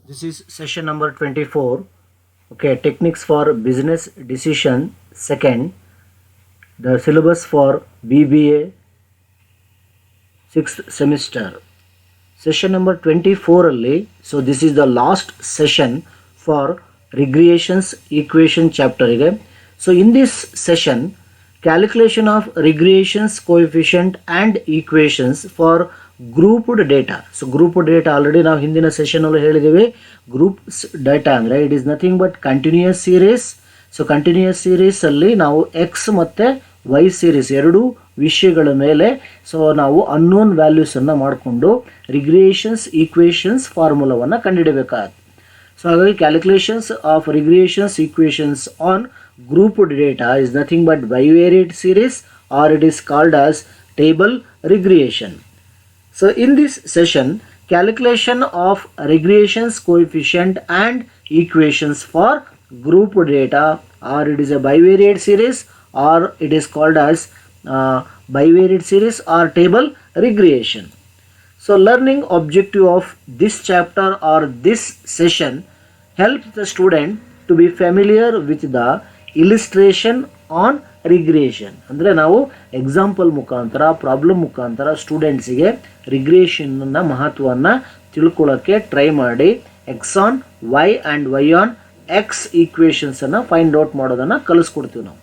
This is session number 24. Okay, techniques for business decision. Second, the syllabus for BBA 6th semester. Session number 24 ಅಲ್ಲಿ. So this is the last session for regressions equation chapter ಗೆ. So in this session, calculation of regressions coefficient and equations for grouped data. So grouped data already ನಾವು ಹಿಂದಿನ session ಅಲ್ಲಿ ಹೇಳಿದ್ದೀವಿ. Groups data ಅಂದರೆ it is nothing but continuous series. So continuous series ಅಲ್ಲಿ ನಾವು X ಮತ್ತು Y series ಎರಡೂ ವಿಷಯಗಳ ಮೇಲೆ ಸೊ ನಾವು ಅನ್ನೋನ್ ವ್ಯಾಲ್ಯೂಸನ್ನು ಮಾಡಿಕೊಂಡು ರಿಗ್ರೇಷನ್ಸ್ ಈಕ್ವೇಷನ್ಸ್ ಫಾರ್ಮುಲಾವನ್ನು ಕಂಡುಹಿಡಬೇಕಾಗುತ್ತೆ. ಸೊ ಹಾಗಾಗಿ calculations of regressions equations on grouped data is nothing but bivariate series, or it is called as table regression. So in this session, calculation of regressions coefficient and equations for grouped data, or it is a bivariate series, or it is called as bivariate series or table regression. So learning objective of this chapter or this session helps the student to be familiar with the illustration on regression. ಅಂದರೆ ನಾವು example ಮುಖಾಂತರ problem ಮುಖಾಂತರ ಸ್ಟೂಡೆಂಟ್ಸಿಗೆ ರಿಗ್ರೇಷನ್ನ ಮಹತ್ವವನ್ನು ತಿಳ್ಕೊಳ್ಳೋಕ್ಕೆ try ಮಾಡಿ X on Y and Y on X ಈಕ್ವೇಷನ್ಸನ್ನು ಫೈಂಡ್ ಔಟ್ ಮಾಡೋದನ್ನು ಕಲಿಸ್ಕೊಡ್ತೀವಿ ನಾವು.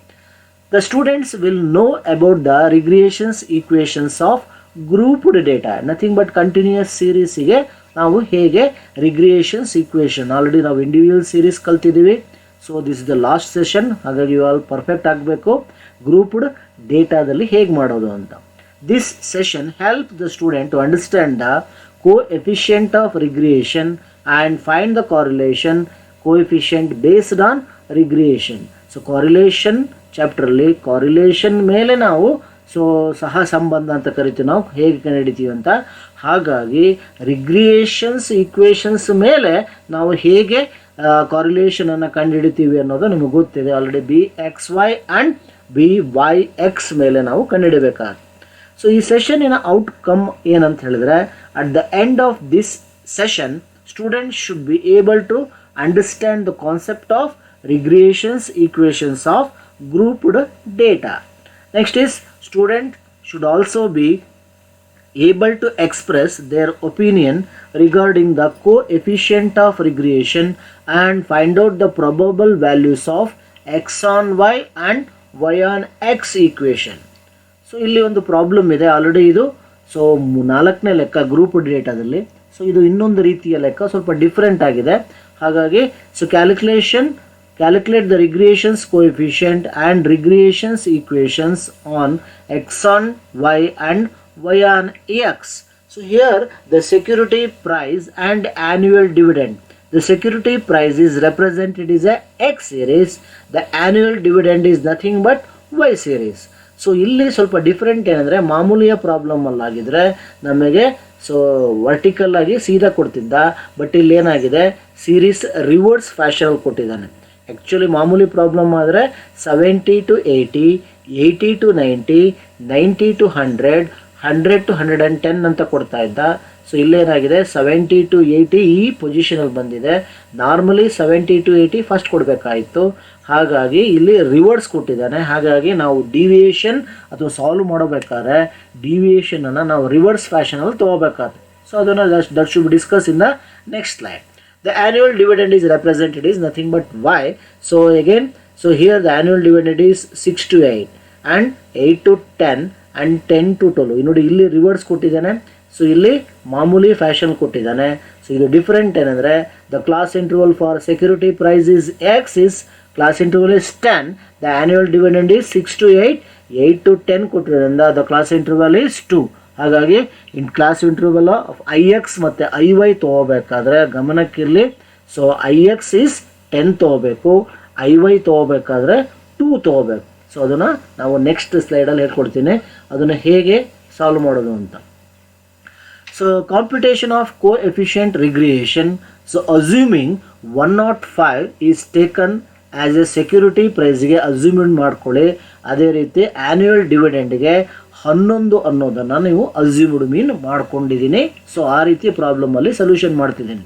The students will know about the regressions equations of grouped data. Nothing but continuous ಸೀರೀಸಿಗೆ ನಾವು ಹೇಗೆ ರಿಗ್ರೇಷನ್ಸ್ ಈಕ್ವೇಷನ್ ಆಲ್ರೆಡಿ ನಾವು ಇಂಡಿವಿಜುವಲ್ ಸೀರೀಸ್ ಕಲ್ತಿದ್ದೀವಿ. So this is the last session. ಹಾಗಾಗಿ ಯು ಆಲ್ ಪರ್ಫೆಕ್ಟ್ ಆಗಬೇಕು ಗ್ರೂಪ್ಡ್ ಡೇಟಾದಲ್ಲಿ ಹೇಗೆ ಮಾಡೋದು ಅಂತ. This session help the student to understand the coefficient of regression and find the correlation coefficient based on regression. So correlation ಚಾಪ್ಟ್ರಲ್ಲಿ correlation ಮೇಲೆ ನಾವು so ಸಹ ಸಂಬಂಧ ಅಂತ ಕರಿತೀವಿ, ನಾವು ಹೇಗೆ ಕಂಡುಹಿಡಿತೀವಿ ಅಂತ. ಹಾಗಾಗಿ ರಿಗ್ರೇಷನ್ಸ್ ಈಕ್ವೇಷನ್ಸ್ ಮೇಲೆ ನಾವು ಹೇಗೆ ಕಾರಿಲೇಷನನ್ನು ಕಂಡುಹಿಡಿತೀವಿ ಅನ್ನೋದು ನಿಮಗೆ ಗೊತ್ತಿದೆ already. B X Y and B Y X ಮೇಲೆ ನಾವು ಕಂಡುಹಿಡಬೇಕಾಗುತ್ತೆ. ಸೊ ಈ ಸೆಷನ್ನಿನ ಔಟ್ಕಮ್ ಏನಂತ ಹೇಳಿದ್ರೆ, at the end of this session students should be able to understand the concept of regressions equations of grouped data. Next is student should also be able to express their opinion regarding the coefficient of regression and find out the probable values of x on y and y on x equation. So ಇಲ್ಲಿ ಒಂದು problem ಇದೆ already ಇದು. So 4ನೇ ಲೆಕ್ಕ group ಡೇಟಾದಲ್ಲಿ. So ಇದು ಇನ್ನೊಂದು ರೀತಿಯ ಲೆಕ್ಕ, ಸ್ವಲ್ಪ ಡಿಫ್ರೆಂಟ್ ಆಗಿದೆ. ಹಾಗಾಗಿ so calculate the regressions coefficient and regressions equations on x on y and y on x. So here the security price and annual dividend. The security price is represented as a x series. The annual dividend is nothing but y series. So ಇಲ್ಲಿ ಸ್ವಲ್ಪ different ಏನಂದರೆ, ಮಾಮೂಲಿಯ problem ಅಲ್ಲಾಗಿದ್ರೆ ನಮಗೆ so vertical ಆಗಿ ಸೀದಾ ಕೊಡ್ತಿದ್ದ, but ಇಲ್ಲಿ ಏನಾಗಿದೆ series reverse ಫ್ಯಾಷನಲ್ಲಿ ಕೊಟ್ಟಿದ್ದಾನೆ. Actually ಮಾಮೂಲಿ ಪ್ರಾಬ್ಲಮ್ ಆದರೆ 70 to 80, 80 to 90, 90 to 100, 100 to 110 ಅಂತ ಕೊಡ್ತಾ ಇದ್ದ. ಸೊ ಇಲ್ಲೇನಾಗಿದೆ 70 to 80 ಈ ಪೊಸಿಷನಲ್ಲಿ ಬಂದಿದೆ. ನಾರ್ಮಲಿ 70 to 80 ಫಸ್ಟ್ ಕೊಡಬೇಕಾಯಿತು. ಹಾಗಾಗಿ ಇಲ್ಲಿ ರಿವರ್ಸ್ ಕೊಟ್ಟಿದ್ದಾನೆ. ಹಾಗಾಗಿ ನಾವು ಡಿವಿಯೇಷನ್ ಅಥವಾ ಸಾಲ್ವ್ ಮಾಡಬೇಕಾದ್ರೆ ಡಿವಿಯೇಷನನ್ನು ನಾವು ರಿವರ್ಸ್ ಫ್ಯಾಷನಲ್ಲಿ ತೊಗೋಬೇಕಾಗುತ್ತೆ. ಸೊ ಅದನ್ನು that should be discuss in the next slide. The annual dividend is represented is nothing but y. So again, so here the annual dividend is 6 to 8 and 8 to 10 and 10 to 12. ನೋಡಿ ಇಲ್ಲಿ reverse ಕೊಟ್ಟಿದ್ದಾನೆ. So ಇಲ್ಲಿ ಮಾಮೂಲಿ fashion ಕೊಟ್ಟಿದ್ದಾನೆ. So ಇದು different ಏನಂದರೆ, the class interval for security price is X is class interval is 10. The annual dividend is 6 to 8, 8 to 10 ಕೊಟ್ಟಿರೋದ್ರಿಂದ the class interval is 2. ಹಾಗಾಗಿ in class interval of I X ಮತ್ತು I Y ತೊಗೋಬೇಕಾದ್ರೆ ಗಮನಕ್ಕಿರಲಿ. So I X is 10 ತೊಗೋಬೇಕು, I Y ತೊಗೋಬೇಕಾದ್ರೆ 2 ತೊಗೋಬೇಕು. So ಅದನ್ನು ನಾವು next ಸ್ಲೈಡಲ್ಲಿ ಹೇಳ್ಕೊಡ್ತೀನಿ ಅದನ್ನು ಹೇಗೆ ಸಾಲ್ವ್ ಮಾಡೋದು ಅಂತ. So computation of coefficient regression. So assuming 105 is taken as a security ಪ್ರೈಸ್ಗೆ ಅಸ್ಯೂಮೆಂಟ್ ಮಾಡ್ಕೊಳ್ಳಿ. ಅದೇ ರೀತಿ ಆ್ಯನ್ಯುವಲ್ ಡಿವಿಡೆಂಡ್ಗೆ 11 ಅನ್ನೋದನ್ನು ನೀವು ಅಸ್ಯೂಮ್ಡ್ ಮೀನ್ ಮಾಡ್ಕೊಂಡಿದ್ದೀನಿ. ಸೊ ಆ ರೀತಿ ಪ್ರಾಬ್ಲಮಲ್ಲಿ ಸೊಲ್ಯೂಷನ್ ಮಾಡ್ತಿದ್ದೀನಿ.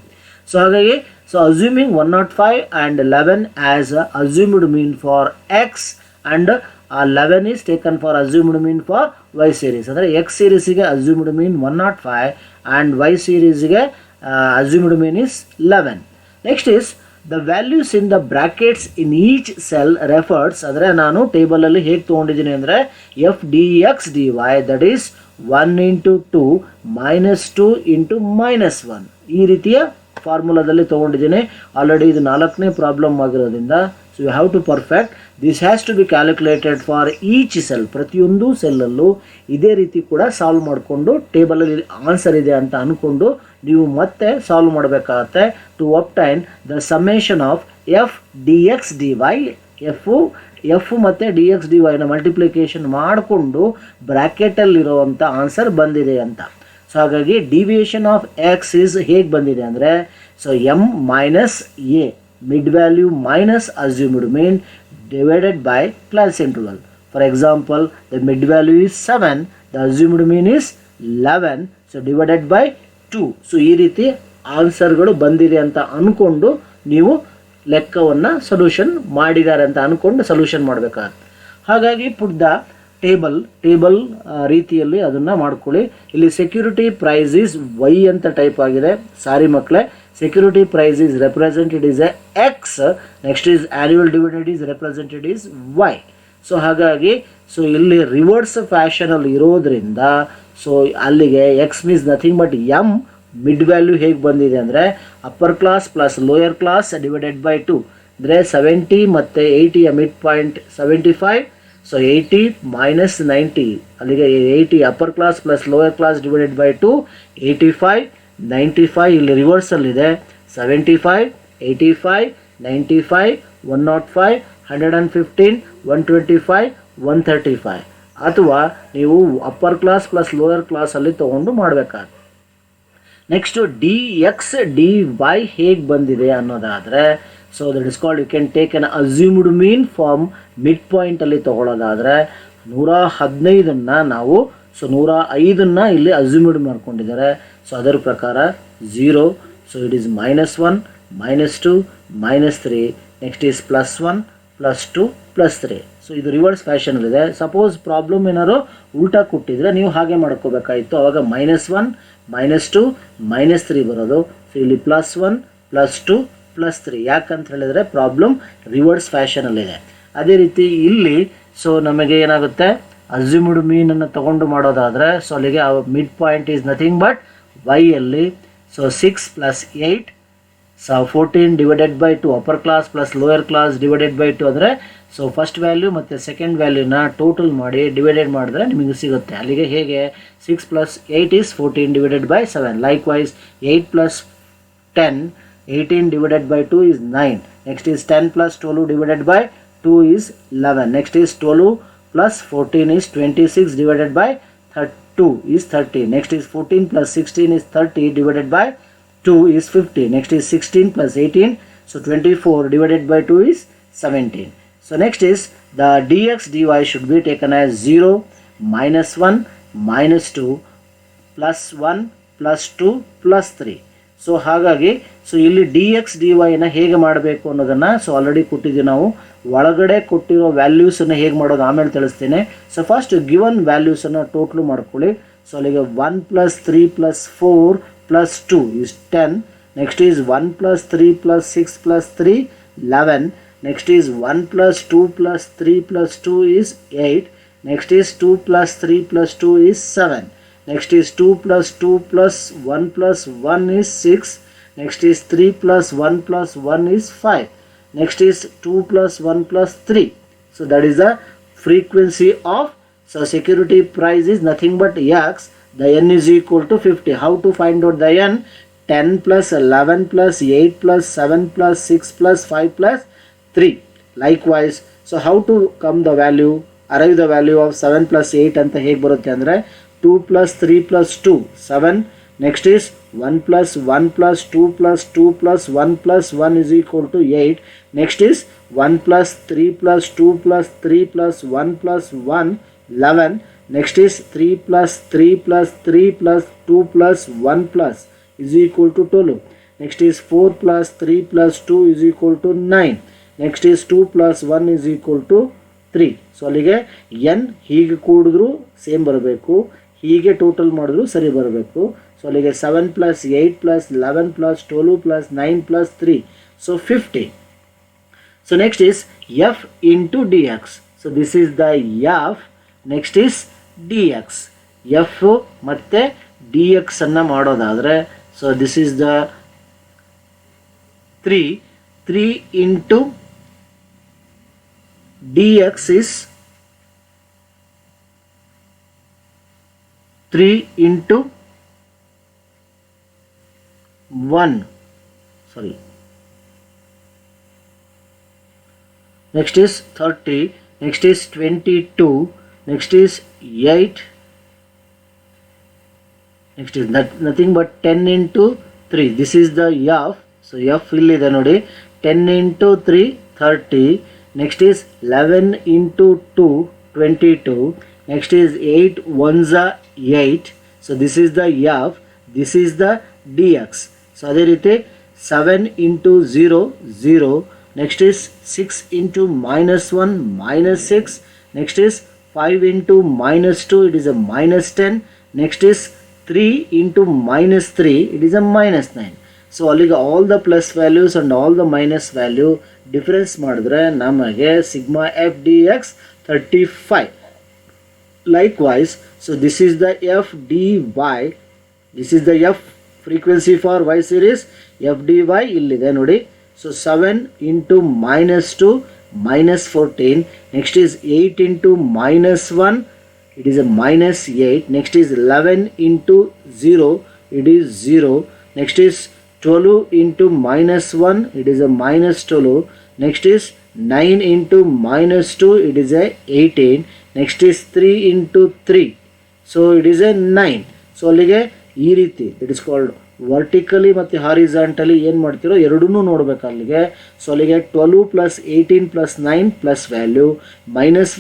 ಸೊ ಹಾಗಾಗಿ so assuming 105 and 11 as assumed mean for X and 11 is taken for assumed mean for Y series. ಅಂದರೆ ಎಕ್ಸ್ ಸೀರೀಸಿಗೆ ಅಸ್ಯೂಮ್ಡ್ ಮೀನ್ 105 ಆ್ಯಂಡ್ ವೈ ಸೀರೀಸ್ಗೆ assumed mean is 11. Next is the values in the brackets in each cell refers. ಅಂದರೆ ನಾನು ಟೇಬಲಲ್ಲಿ ಹೇಗೆ ತೊಗೊಂಡಿದ್ದೀನಿ ಅಂದರೆ F D X D Y that is 1 into 2 minus 2 into minus 1 ಈ ರೀತಿಯ ಫಾರ್ಮುಲಾದಲ್ಲಿ ತೊಗೊಂಡಿದ್ದೀನಿ. ಆಲ್ರೆಡಿ ಇದು 4ನೇ ಪ್ರಾಬ್ಲಮ್ ಆಗಿರೋದ್ರಿಂದ so you have to perfect this has to be calculated for each cell. ಪ್ರತಿಯೊಂದು ಸೆಲ್ಲಲ್ಲೂ ಇದೇ ರೀತಿ ಕೂಡ ಸಾಲ್ವ್ ಮಾಡಿಕೊಂಡು ಟೇಬಲಲ್ಲಿ ಆನ್ಸರ್ ಇದೆ ಅಂತ ಅಂದ್ಕೊಂಡು ನೀವು ಮತ್ತೆ ಸಾಲ್ವ್ ಮಾಡಬೇಕಾಗತ್ತೆ to obtain the summation of F D X D Y. F ಮತ್ತು ಡಿ ಎಕ್ಸ್ ಡಿ ವೈನ ಮಲ್ಟಿಪ್ಲಿಕೇಶನ್ ಮಾಡಿಕೊಂಡು ಬ್ರ್ಯಾಕೆಟಲ್ಲಿರುವಂಥ ಆನ್ಸರ್ ಬಂದಿದೆ ಅಂತ. ಸೊ ಹಾಗಾಗಿ ಡಿವಿಯೇಷನ್ ಆಫ್ ಎಕ್ಸ್ ಈಸ್ ಹೇಗೆ ಬಂದಿದೆ ಅಂದರೆ so M minus A mid value minus assumed mean divided by class interval. For example the mid value is 7, the assumed mean is 11, so divided by 2. So ಈ ರೀತಿ ಆನ್ಸರ್ಗಳು ಬಂದಿದೆ ಅಂತ ಅಂದ್ಕೊಂಡು ನೀವು ಲೆಕ್ಕವನ್ನು ಸೊಲ್ಯೂಷನ್ ಮಾಡಿದ್ದಾರೆ ಅಂತ ಅಂದ್ಕೊಂಡು ಸೊಲ್ಯೂಷನ್ ಮಾಡಬೇಕಾಗುತ್ತೆ. ಹಾಗಾಗಿ ಪುಟ್ ದ ಟೇಬಲ್ ರೀತಿಯಲ್ಲಿ ಅದನ್ನು ಮಾಡ್ಕೊಳ್ಳಿ. ಇಲ್ಲಿ ಸೆಕ್ಯೂರಿಟಿ ಪ್ರೈಸ್ ಈಸ್ ವೈ ಅಂತ ಟೈಪ್ ಆಗಿದೆ. ಸಾರಿ ಮಕ್ಕಳೇ, security price is represented is A X, next is annual dividend is represented is Y. So ಹಾಗಾಗಿ ಸೊ ಇಲ್ಲಿ ರಿವರ್ಸ್ ಫ್ಯಾಷನಲ್ಲಿ ಇರೋದ್ರಿಂದ ಸೊ ಅಲ್ಲಿಗೆ X means nothing but M. Mid value ಹೇಗೆ ಬಂದಿದೆ ಅಂದರೆ upper class plus lower class divided by 2 ಅಂದರೆ 70 ಮತ್ತು 80ಯ ಮಿಡ್ ಪಾಯಿಂಟ್ 75. ಸೊ 80 ಮೈನಸ್ 90 ಅಲ್ಲಿಗೆ 80 upper class plus lower class divided by 2 85 95 ಇಲ್ಲಿ ರಿವರ್ಸಲ್ಲಿದೆ 75 85 95 105 115 125 135 ಅಥವಾ ನೀವು ಅಪ್ಪರ್ ಕ್ಲಾಸ್ ಪ್ಲಸ್ ಲೋಯರ್ ಕ್ಲಾಸಲ್ಲಿ ತೊಗೊಂಡು ಮಾಡಬೇಕಾಗುತ್ತೆ. Next D X D Y ಹೇಗೆ ಬಂದಿದೆ ಅನ್ನೋದಾದರೆ so that is called you can take an assumed mean from mid ಪಾಯಿಂಟಲ್ಲಿ ತೊಗೊಳ್ಳೋದಾದರೆ 115 ನಾವು ಸೊ 105 ಇಲ್ಲಿ ಅಸ್ಯೂಮ್ಡ್ ಮಾಡ್ಕೊಂಡಿದ್ದಾರೆ. ಸೊ ಅದರ ಪ್ರಕಾರ 0, so it is -1 -2 -3 next is +1 +2 +3. So ಇದು ರಿವರ್ಸ್ ಫ್ಯಾಷನಲ್ಲಿದೆ. ಸಪೋಸ್ ಪ್ರಾಬ್ಲಮ್ ಏನಾದ್ರು ಉಲ್ಟಾ ಕೊಟ್ಟಿದ್ರೆ ನೀವು ಹಾಗೆ ಮಾಡ್ಕೋಬೇಕಾಯಿತು. ಆವಾಗ -1 -2 -3 ಬರೋದು. ಸೊ ಇಲ್ಲಿ +1 +2 +3 ಯಾಕಂತ ಹೇಳಿದರೆ ಪ್ರಾಬ್ಲಮ್ ರಿವರ್ಸ್ ಫ್ಯಾಷನಲ್ಲಿದೆ. ಅದೇ ರೀತಿ ಇಲ್ಲಿ ಸೊ ನಮಗೆ ಏನಾಗುತ್ತೆ ಅಸ್ಯೂಮ್ಡ್ ಮೀನನ್ನು ತೊಗೊಂಡು ಮಾಡೋದಾದರೆ ಸೊ ಅಲ್ಲಿಗೆ mid point is nothing but ವೈಯಲ್ಲಿ. So 6 + 8 so 14 divided by 2 upper class plus lower class divided by 2 ಅಂದರೆ ಸೊ ಫಸ್ಟ್ ವ್ಯಾಲ್ಯೂ ಮತ್ತು ಸೆಕೆಂಡ್ ವ್ಯಾಲ್ಯೂನ ಟೋಟಲ್ ಮಾಡಿ ಡಿವೈಡೆಡ್ ಮಾಡಿದ್ರೆ ನಿಮಗೆ ಸಿಗುತ್ತೆ. ಅಲ್ಲಿಗೆ ಹೇಗೆ 6 + 8 is 14 divided by 7. Likewise 8 + 10 18 divided by 2 is 9. Next is 10 plus 12 divided by 2 is 11. Next is 12 plus 14 is 26 divided by 2 is 30. Next is 14 plus 16 is 30 divided by 2 is 50. Next is 16 plus 18. So 24 divided by 2 is 17. So next is the dx dy should be taken as 0, -1, -2, +1, +2, +3. So ಹಾಗಾಗಿ so ಇಲ್ಲಿ D X D ವೈನ ಹೇಗೆ ಮಾಡಬೇಕು ಅನ್ನೋದನ್ನು so already ಕೊಟ್ಟಿದ್ದೀವಿ ನಾವು. ಒಳಗಡೆ ಕೊಟ್ಟಿರೋ ವ್ಯಾಲ್ಯೂಸನ್ನು ಹೇಗೆ ಮಾಡೋದು ಆಮೇಲೆ ತಿಳಿಸ್ತೀನಿ. ಸೊ ಫಸ್ಟ್ ಗಿವನ್ ವ್ಯಾಲ್ಯೂಸನ್ನು ಟೋಟ್ಲು ಮಾಡ್ಕೊಳ್ಳಿ. ಸೊ ಅಲ್ಲಿಗೆ 1 + 3 + 4 + 2 is 10. Next is 1 + 3 + 6 + 3 11. Next is 1 + 2 + 3 + 2 is 8. Next is 2 + 3 + 2 is 7. Next is 2 + 2 + 1 + 1 is 6. Next is 3 + 1 + 1 is 5. Next is 2 + 1 + 3. So that is the frequency of so security price is nothing but x. The n is equal to 50. How to find out the n? 10 + 11 + 8 + 7 + 6 + 5 + 3. Likewise, so how to come the value? Arrive the value of 7 + 8 ಅಂತ ಹೇಗೆ ಬರುತ್ತೆ ಅಂದರೆ 2 + 3 + 2 7. Next is 1 + 1 + 2 + 2 + 1 + 1 is equal to 8. Next is 1 + 3 + 2 + 3 + 1 + 1 11. Next is 3 + 3 + 3 + 2 + 1 + is equal to 12. Next is 4 plus 3 plus 2 is equal to 9. Next is 2 plus 1 is equal to 3. So ಅಲ್ಲಿಗೆ n ಹೀಗೆ ಕೂಡಿದ್ರು same ಬರಬೇಕು, ಹೀಗೆ total ಮಾಡಿದ್ರು ಸರಿ ಬರಬೇಕು. ಸೊ ಅಲ್ಲಿಗೆ 7 plus 8 plus 11 plus 12 plus 9 plus 3. So 50. So next is f into dx. So this is the f. Next is dx. f ಮತ್ತೆ dx ಅನ್ನ ಮಾಡೋದಾದರೆ, so this is the 3 into dx is 3 into 1. Sorry. Next is 30. Next is 22. Next is 8. Next is nothing but 10 into 3. This is the f. So f illide nodi. 10 into 3 30. Next is 11 into 2 22. Next is 8 ones are 8. So this is the f. This is the dx. So ಅದೇ ರೀತಿ 7 into 0 0. Next is 6 into minus 1 minus 6. Next is 5 into minus 2, it is a minus 10. Next is 3 into minus 3, it is a minus 9. So ಅಲ್ಲಿಗೆ all the plus values and all the minus value difference ಮಾಡಿದ್ರೆ ನಮಗೆ sigma f dx 35. Likewise, so this is the f dy. This is the f frequency for y series. f dy ಇಲ್ಲಿದೆ ನೋಡಿ. So 7 into minus 2 minus 14. Next is 8 into minus 1, it is a minus 8. Next is 11 into 0, it is 0. Next is 12 into minus 1, it is a minus 12. Next is 9 into minus 2, it is a 18. Next is 3 into 3, so it is a 9. So ಅಲ್ಲಿಗೆ ಈ ರೀತಿ it is called vertically ಮತ್ತು horizontally ಏನು ಮಾಡ್ತಿರೋ ಎರಡನ್ನೂ ನೋಡಬೇಕು ಅಲ್ಲಿಗೆ. So ಅಲ್ಲಿಗೆ 12 plus 18 plus 9 plus value minus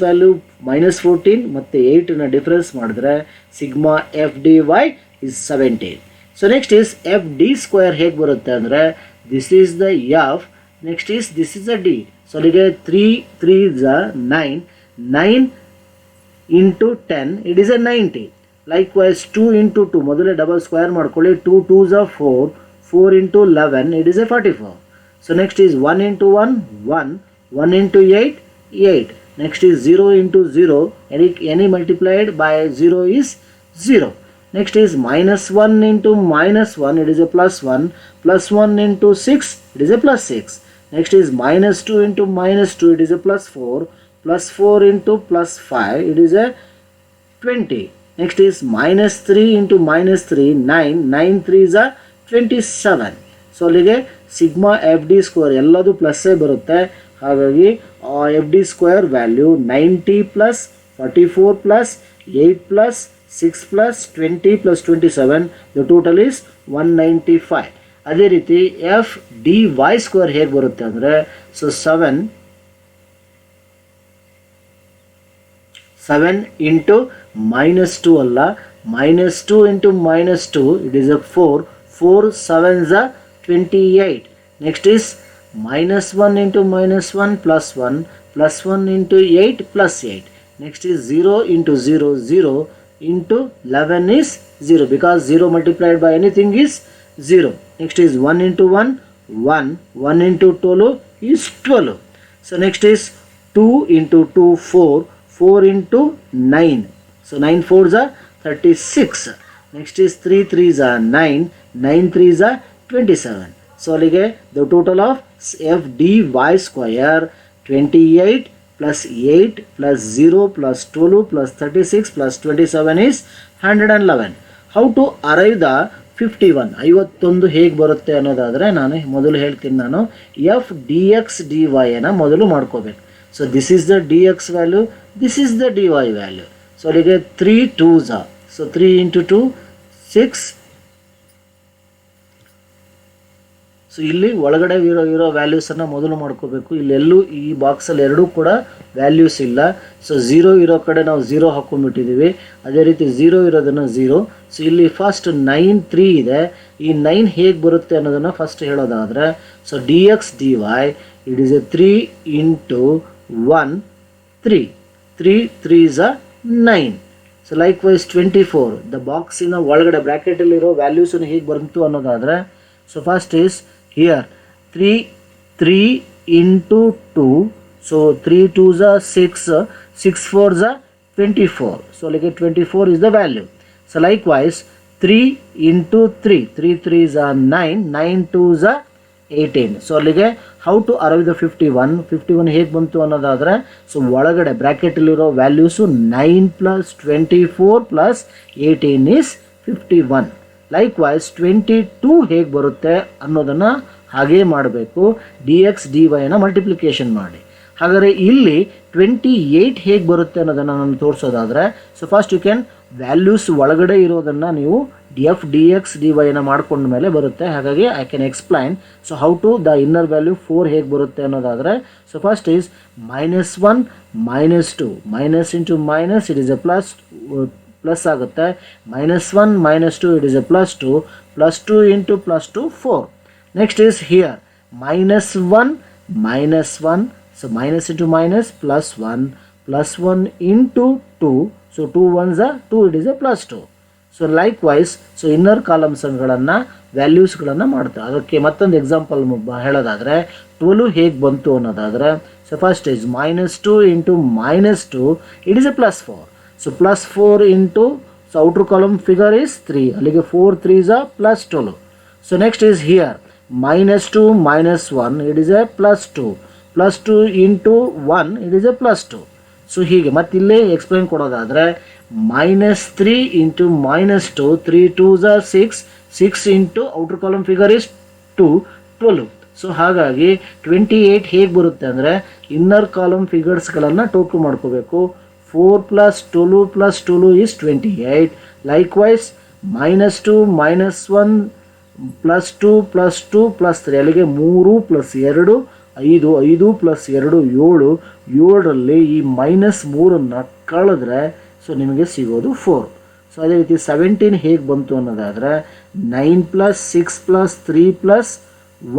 14 ಮತ್ತು 8ನ ಡಿಫ್ರೆನ್ಸ್ ಮಾಡಿದ್ರೆ sigma F D Y is 17. So next is F D square ಹೇಗೆ ಬರುತ್ತೆ ಅಂದರೆ this is the F, next is this is the D. So ಅಲ್ಲಿಗೆ 3 3 is 9 into 10, it is a 90. Likewise 2 into 2, ಮೊದಲೇ double square ಮಾಡ್ಕೊಳ್ಳಿ. 2 2s are 4, 4 into 11, it is a 44. So next is 1 into 1 1, 1 into 8 8. Next is 0 into 0, any multiplied by 0 is 0. Next is minus 1 into minus 1, it is a plus 1. Plus 1 into 6, it is a plus 6. Next is minus 2 into minus 2, it is a plus 4. Plus 4 into plus 5, it is a 20. Next is minus 3 into minus 3, 9. 9 3s are 27. So ಅಲ್ಲಿಗೆ sigma F D square ಎಲ್ಲದು ಪ್ಲಸ್ಸೇ ಬರುತ್ತೆ. ಹಾಗಾಗಿ F D square value 90 plus 44 plus 8 plus 6 plus 20 plus 27, the total is 195. ಅದೇ ರೀತಿ F D y square ಹೇಗೆ ಬರುತ್ತೆ ಅಂದರೆ, so 7 into minus 2 ಅಲ್ಲ, minus 2 into minus 2, it is a 4. 4 7s are 28. Next is minus 1 into minus 1 plus 1 plus 1 into 8 plus 8. Next is 0 into 0 0 into 11 is 0 because 0 multiplied by anything is 0. Next is 1 into 1 1, 1 into 12 is 12. So next is 2 into 2 4, 4 into 9. So 9 4s are 36. Next is 3 3s are 9, 9 3s are 27. So ಅಲ್ಲಿಗೆ the total of f d y square 28 plus 8 plus 0 plus 12 plus 36 plus 27 is 111. How to arrive the 51? 51 ಹೇಗೆ ಬರುತ್ತೆ ಅನ್ನೋದಾದರೆ ನಾನು ಮೊದಲು ಹೇಳ್ತೀನಿ. ನಾನು F D X D Y ಅನ್ನು ಮೊದಲು ಮಾಡ್ಕೋಬೇಕು. So this is the D X value, this is the dy value. So ಅಲ್ಲಿಗೆ 3 2s are, so 3 into 2 6. So so ಇಲ್ಲಿ ಒಳಗಡೆ ಇರೋ ವ್ಯಾಲ್ಯೂಸನ್ನು ಮೊದಲು ಮಾಡ್ಕೋಬೇಕು. ಇಲ್ಲೆಲ್ಲೂ ಈ ಬಾಕ್ಸಲ್ಲಿ ಎರಡೂ ಕೂಡ ವ್ಯಾಲ್ಯೂಸ್ ಇಲ್ಲ. ಸೊ 0 ಇರೋ ಕಡೆ ನಾವು 0 ಹಾಕ್ಕೊಂಡ್ಬಿಟ್ಟಿದ್ದೀವಿ, ಅದೇ ರೀತಿ 0 ಇರೋದನ್ನು 0. ಸೊ ಇಲ್ಲಿ ಫಸ್ಟ್ 9 3 ಇದೆ. ಈ 9 ಹೇಗೆ ಬರುತ್ತೆ ಅನ್ನೋದನ್ನು ಫಸ್ಟ್ ಹೇಳೋದಾದರೆ, so D X D Y it is a 3 into 1 3 3 3 is a 9. So likewise 24 the ಬಾಕ್ಸಿನ ಒಳಗಡೆ ಬ್ರ್ಯಾಕೆಟಲ್ಲಿರೋ ವ್ಯಾಲ್ಯೂಸನ್ನು ಹೇಗೆ ಬಂತು ಅನ್ನೋದಾದರೆ, so first is here 3 into 2, so 3 2s are 6, 6 4s are 24. So like 24 is the value. So likewise 3 into 3, 3 3s are 9, 9 2s are 18. So ಅಲ್ಲಿಗೆ how to arrive the 51 ಹೇಗೆ ಬಂತು ಅನ್ನೋದಾದರೆ, ಸೊ ಒಳಗಡೆ ಬ್ರ್ಯಾಕೆಟಲ್ಲಿರೋ ವ್ಯಾಲ್ಯೂಸು 9 + 24 + 18 is 51. ಲೈಕ್ ವೈಸ್ 22 ಹೇಗೆ ಬರುತ್ತೆ ಅನ್ನೋದನ್ನು ಹಾಗೇ ಮಾಡಬೇಕು, ಡಿ ಎಕ್ಸ್ ಡಿ ವೈನ ಮಲ್ಟಿಪ್ಲಿಕೇಶನ್ ಮಾಡಿ. ಹಾಗಾದರೆ ಇಲ್ಲಿ 28 ಹೇಗೆ ಬರುತ್ತೆ ಅನ್ನೋದನ್ನು ನಾನು ತೋರಿಸೋದಾದರೆ, so first you can values ಒಳಗಡೆ ಇರೋದನ್ನು ನೀವು ಡಿ ಎಕ್ಸ್ ಡಿ ವೈನ ಮಾಡ್ಕೊಂಡ ಮೇಲೆ ಬರುತ್ತೆ. ಹಾಗಾಗಿ I can explain. So how to the inner value 4 ಹೇಗೆ ಬರುತ್ತೆ ಅನ್ನೋದಾದರೆ, so first is -1 -2 minus into minus it is a plus ಆಗುತ್ತೆ. -1 -2 it is a +2, +2 into +2 4. Next is here -1 -1, so minus into minus +1 into 2, so 2 1s are 2, it is a +2. So likewise so inner ಕಾಲಮ್ಸ್ಗಳನ್ನು ವ್ಯಾಲ್ಯೂಸ್ಗಳನ್ನು ಮಾಡ್ತಾರೆ. ಅದಕ್ಕೆ ಮತ್ತೊಂದು example ಹೇಳೋದಾದರೆ 12 ಹೇಗೆ ಬಂತು ಅನ್ನೋದಾದರೆ, so first is -2 into -2 it is a +4. So +4 into so outer column figure is 3, ಅಲ್ಲಿಗೆ 4 3s are +12. So next is here -2 -1 it is a +2, +2 into 1 it is a +2. So ಹೀಗೆ ಮತ್ತಿಲ್ಲೇ ಎಕ್ಸ್ಪ್ಲೈನ್ ಕೊಡೋದಾದರೆ -3 into -2, 3 2s are 6, 6 into outer column figure is 2 12. So ಹಾಗಾಗಿ 28 ಹೇಗೆ ಬರುತ್ತೆ ಅಂದರೆ inner column ಫಿಗರ್ಸ್ಗಳನ್ನು total ಮಾಡ್ಕೋಬೇಕು. 4 + 12 + 12 is 28. Likewise -2 -1 +2 +2 +3 ಅಲ್ಲಿಗೆ 3 + 2 5, 5 + 2 7, 7ರಲ್ಲಿ ಈ -3 ಕಳೆದ್ರೆ ಸೊ ನಿಮಗೆ ಸಿಗೋದು 4. ಸೊ ಅದೇ ರೀತಿ 17 ಹೇಗೆ ಬಂತು ಅನ್ನೋದಾದರೆ 9 + 6 + 3 +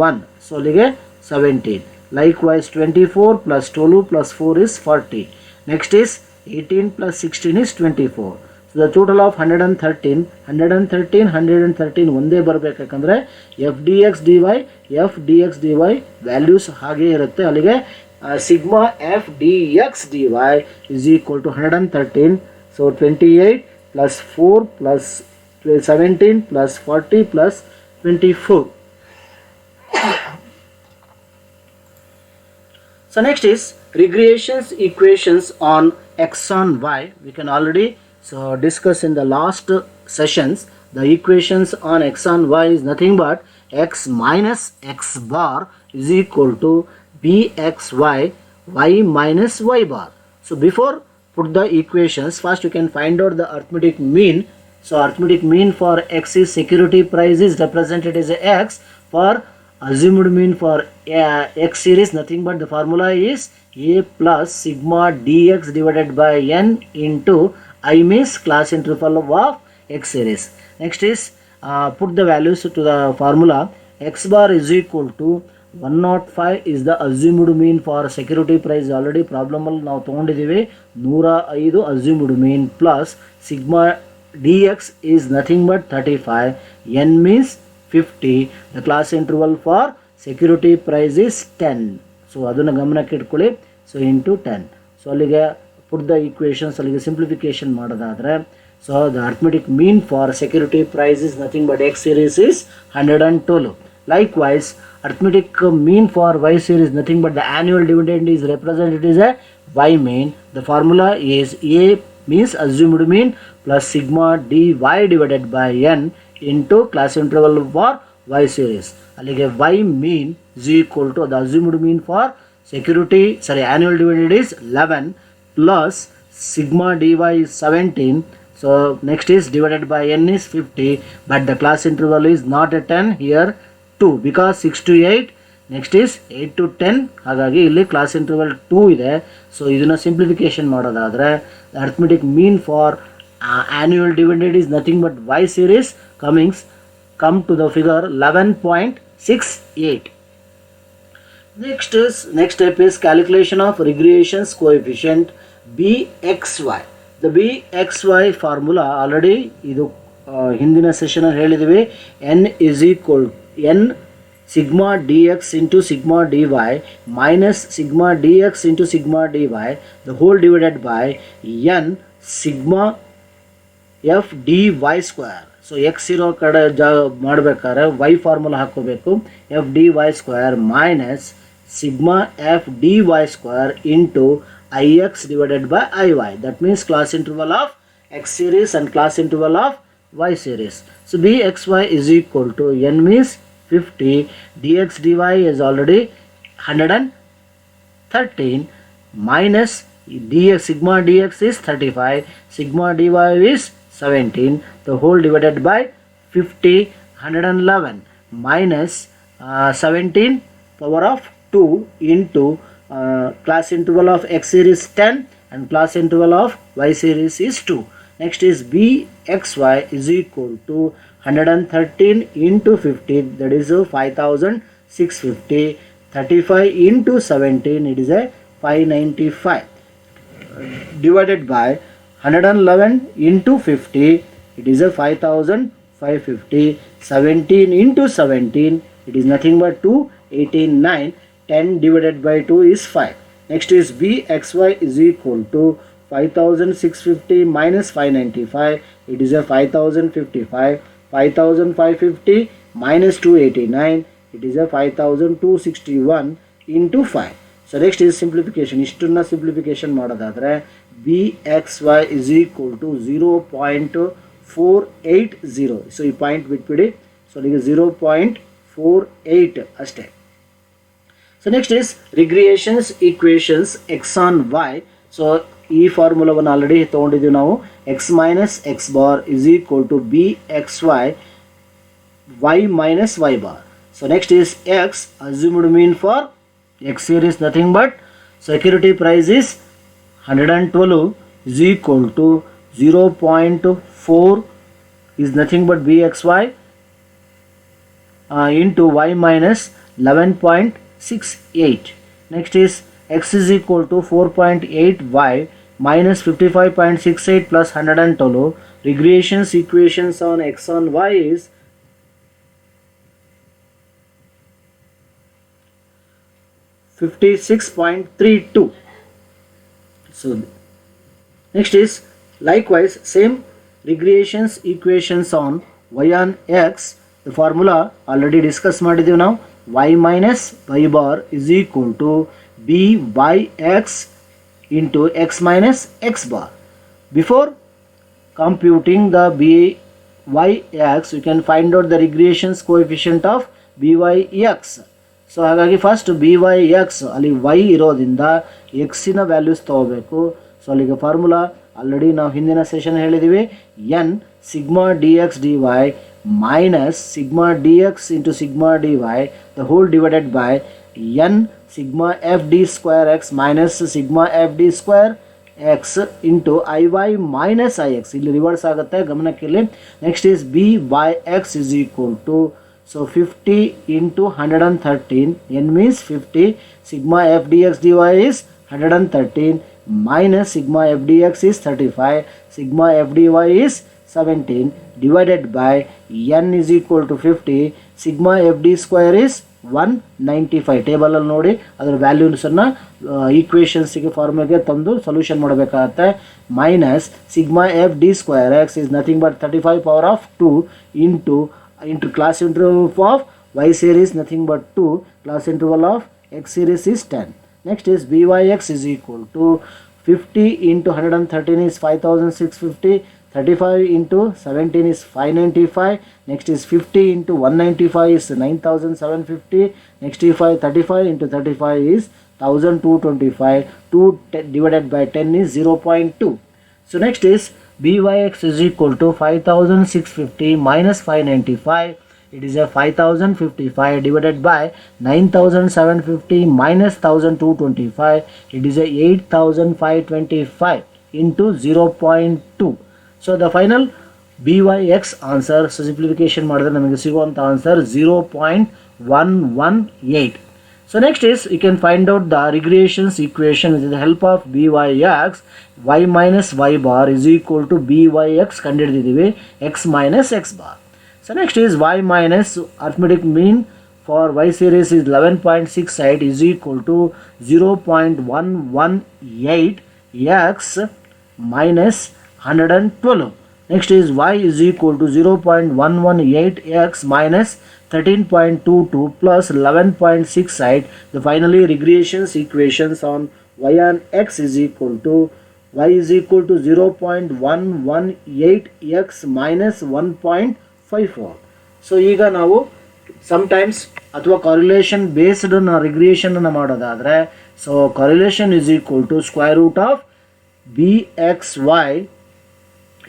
1, ಸೊ ಅಲ್ಲಿಗೆ 17. Likewise 24 + 12 + 4 is 40. Next is 18 + 16 is 24. So the total of 113 ಒಂದೇ ಬರಬೇಕಂದ್ರೆ f D X D y values ಹಾಗೇ ಇರುತ್ತೆ. ಅಲ್ಲಿಗೆ sigma F D X D Y is equal to 113. So 28 + 4 + 17 + 40 + 24. So next is regressions equations on x on y. We can already discuss in the last sessions. The equations on x on y is nothing but x minus x bar is equal to bxy, y minus y bar. So before put the equations, first you can find out the arithmetic mean. So arithmetic mean for x is security price is represented as x. For assumed mean for x series nothing but the formula is a plus sigma dx divided by n into I means class interval of x series. Next is put the values to the formula. X bar is equal to 105 is the assumed mean for security price. Already problem ಅಲ್ಲಿ ನಾವು ತಗೊಂಡಿದ್ದೀವಿ 105 assumed mean plus sigma dx is nothing but 35, n means 50. The class interval for security price is 10. So ಅದನ್ನು ಗಮನಕ್ಕೆ ಇಟ್ಕೊಳ್ಳಿ. So into 10. So ಅಲ್ಲಿಗೆ put the equations, ಅಲ್ಲಿಗೆ simplification ಮಾಡೋದಾದರೆ, so the arithmetic mean for security price is nothing but x series is 112. Likewise arithmetic mean for y series nothing but the annual dividend is represented as a y mean. The formula is a means assumed mean plus sigma dy divided by n into class interval for y series. ಅಲ್ಲಿಗೆ y mean is equal to the assumed mean for annual dividend is 11 plus sigma dy is 17. So next is divided by n is 50, but the class interval is not a 10 here. 2 because 6 to 8, next is 8 to 10. ಹಾಗಾಗಿ ಇಲ್ಲಿ class interval 2 ಇದೆ. So ಇದನ್ನು simplification ಮಾಡೋದಾದರೆ arithmetic mean for annual dividend is nothing but y series come to the figure 11.68. Next step is calculation of regressions coefficient bxy. The bxy formula already ಇದು ಹಿಂದಿನ ಸೆಷನಲ್ಲಿ ಹೇಳಿದ್ದೀವಿ. n is equal n sigma dx into sigma dy minus sigma dx into sigma dy the whole divided by n sigma f dy square. So x ಇರೋ ಕಡೆ ಮಾಡಬೇಕಾದ್ರೆ y formula ಹಾಕೋಬೇಕು. F D y square minus sigma F D y square into i x divided by i y. That means class interval of x series and class interval of y series. So bxy is equal to n means 50, dx dy is already 113 minus dx sigma dx is 35, sigma dy is 17, the whole divided by 50, 111 minus 17 power of 2 into class interval of x series 10 and class interval of y series is 2. Next is bxy is equal to 113 into 50, that is 5650, 35 into 17, it is a 595, divided by 111 into 50, it is a 5550, 17 into 17, it is nothing but 2, 89, 10 divided by 2 is 5. Next is bxy is equal to 5650 minus 595, it is a 5055, 5550 minus 289, it is a 5261 into 5. So next is simplification. ಇಷ್ಟನ್ನ simplification ಮಾಡೋದಾದರೆ bxy is equal to 0.480. So ಈ point ಬಿಟ್ಬಿಡಿ. So ಈಗ 0.48 ಅಷ್ಟೇ. So next is regressions equations X on Y. So ಈ ಫಾರ್ಮುಲಾವನ್ನು already ತೊಗೊಂಡಿದ್ದೀವಿ ನಾವು. X minus X bar is equal to B X Y Y minus Y bar. So next is X assumed mean for X series nothing but security price is 112 is equal to 0.4 is nothing but bxy into y minus 11.68. Next is x is equal to 4.8y minus 55.68 plus 112. Regressions equations on x on y is 56.32. So next is likewise same regressions equations on y on x. The formula already discussed ಮಾಡಿದ್ದೀವಿ ನಾವು. y minus y bar is equal to byx into x minus x bar. Before computing the byx, you can find out the regressions coefficient of byx. So ಹಾಗಾಗಿ first B Y X ಅಲ್ಲಿ Y ಇರೋದ್ರಿಂದ ಎಕ್ಸಿನ values ತೊಗೋಬೇಕು. So ಅಲ್ಲಿಗೆ formula already ನಾವು ಹಿಂದಿನ session ಹೇಳಿದ್ದೀವಿ. N sigma D X D Y minus sigma D X into sigma D Y the whole divided by N sigma F D square X minus sigma F D square X into I Y minus I X. ಇಲ್ಲಿ reverse ಆಗುತ್ತೆ, ಗಮನಕ್ಕಿಲ್ಲಿ. Next is B Y X is equal to so 50 into 113, n means 50, sigma f dx dy is 113 minus sigma f dx is 35, sigma f dy is 17 divided by n is equal to 50, sigma f d square is 195. Table ಅಲ್ಲಿ ನೋಡಿ ಅದರ ವ್ಯಾಲ್ಯೂಸನ್ನು ಈಕ್ವೇಷನ್ಸ್ಗೆ ಫಾರ್ಮುಲಾಗೆ ತಂದು solution ಮಾಡಬೇಕಾಗತ್ತೆ. Minus sigma F D square X is nothing but 35 power of 2 into class interval of y series nothing but 2, class interval of x series is 10. Next is byx is equal to 50 into 113 is 5650, 35 into 17 is 595, next is 50 into 195 is 9750, next is 35 into 35 is 1225, 2 divided by 10 is 0.2. So next is byx is equal to 5650 minus 595 It is a 5055 divided by 9750 minus 1225. It is a 8525 into 0.2. So the final byx answer, so simplification ಮಾಡಿದ್ರೆ ನಮಗೆ ಸಿಗುವಂತ answer 0.118. So next is you can find out the regressions equation with the help of byx. Y minus y bar is equal to byx ಕಂಡುಹಿಡಿದಿದ್ದೀವಿ, x minus x bar. So next is y minus arithmetic mean for y series is 11.68 is equal to 0.118 x minus 112. Next is y is equal to 0.118 x minus 13.22 plus 11.68. The finally regressions equations on y and x is equal to y is equal to 0.118 x minus 1.54. So ಈಗ ನಾವು sometimes ಅಥವಾ correlation based regression ಅನ್ನು ಮಾಡೋದಾದ್ರೆ, so correlation is equal to square root of bxy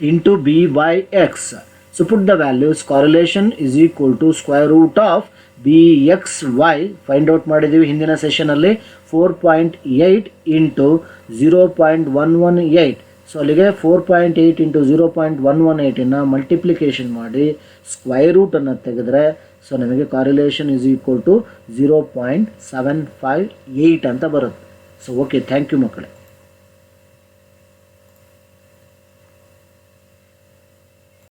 into byx. So put the values. Correlation is equal to square root of bxy find out ಮಾಡಿದೀವಿ ಹಿಂದಿನ session ಅಲ್ಲಿ 4.8 into 0.118. So ಅಲ್ಲಿಗೆ 4.8 into 0.118 ನ multiplication ಮಾಡಿ square root ಅನ್ನು ತೆಗೆದ್ರೆ so ನಮಗೆ correlation is equal to 0.758 ಅಂತ ಬರುತ್ತೆ. ಸೊ ಓಕೆ, ಥ್ಯಾಂಕ್ ಯು ಮಕ್ಕಳೇ.